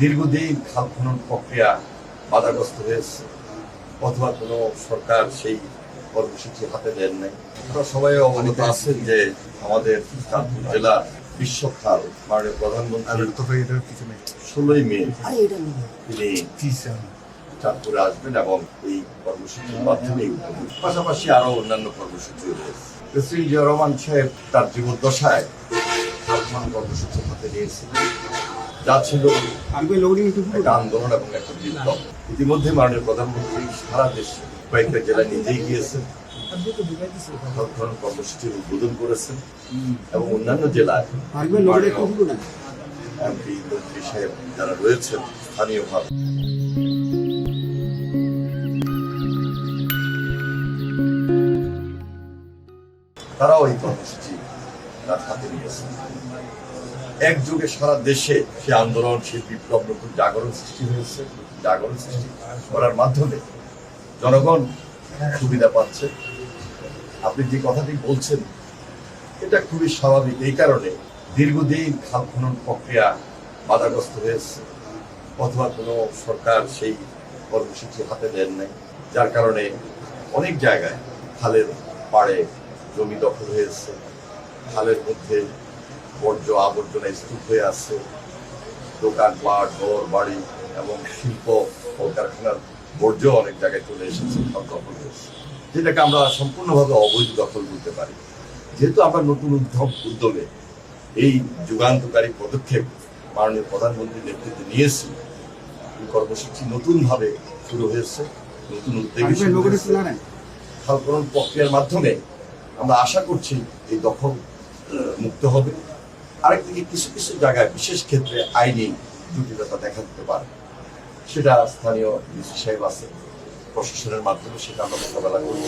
দীর্ঘদিন খাল খনন প্রক্রিয়া বাধাগ্রস্ত হয়েছে অথবা কোনো সরকার সেই কর্মসূচি হাতে দেন নাই। আপনারা সবাই অবগত আছেন যে আমাদের চাঁদপুর জেলার বিশ্ব খাল মাননীয় প্রধানমন্ত্রী 16ই মে তিনি চাঁদপুরে আসবেন এবং এই কর্মসূচির মাধ্যমে পাশাপাশি আরো অন্যান্য কর্মসূচি রয়েছে। প্রেসিডেন্ট জিয়া রহমান সাহেব তার জীবদ্দশায় খাল খনন কর্মসূচি হাতে নিয়েছিলেন, যা ছিল একটা আন্দোলন এবং একটা বিপ্লব। ইতিমধ্যে মাননীয় প্রধানমন্ত্রী সারা দেশে কয়েকটা জেলায় নিজেই গিয়েছেন, খাল খনন কর্মসূচির উদ্বোধন করেছেন এবং অন্যান্য জেলায় এমপি মন্ত্রী সাহেব যারা রয়েছেন স্থানীয়ভাবে তারাও এই কর্মসূচি তার হাতে নিয়েছেন। একযোগে সারা দেশে সে আন্দোলন, সে বিপ্লব, নতুন জাগরণ সৃষ্টি হয়েছে। জাগরণ সৃষ্টি করার মাধ্যমে জনগণ সুবিধা পাচ্ছে। আপনি যে কথাটি বলছেন এটা খুবই স্বাভাবিক। এই কারণে দীর্ঘদিন খাল খনন প্রক্রিয়া বাধাগ্রস্ত হয়েছে অথবা কোনো সরকার সেই কর্মসূচি হাতে দেন নাই, যার কারণে অনেক জায়গায় খালের পাড়ে জমি দখল হয়েছে, খালের মধ্যে বর্জ্য আবর্জনা স্তূপ হয়ে আছে, দোকানপাট, ঘর বাড়ি এবং শিল্প কলকারখানার বর্জ্য অনেক জায়গায় চলে এসেছে, খাল দখল হয়েছে, যেটাকে আমরা সম্পূর্ণভাবে অবৈধ দখল বলতে পারি। যেহেতু আমরা নতুন উদ্যোগে এই যুগান্তকারী পদক্ষেপ মাননীয় প্রধানমন্ত্রীর নেতৃত্বে নিয়েছি, এই কর্মসূচি নতুনভাবে শুরু হয়েছে, নতুন উদ্যোগে খাল খনন প্রক্রিয়ার মাধ্যমে আমরা আশা করছি এই দখল মুক্ত হবে। আরেকদিকে কিছু কিছু জায়গায় বিশেষ ক্ষেত্রে আইনি জটিলতা দেখা দিতে পারে, সেটা স্থানীয় ডিসি সাহেব আছে, প্রশাসনের মাধ্যমে সেটা আমরা মোকাবেলা করব।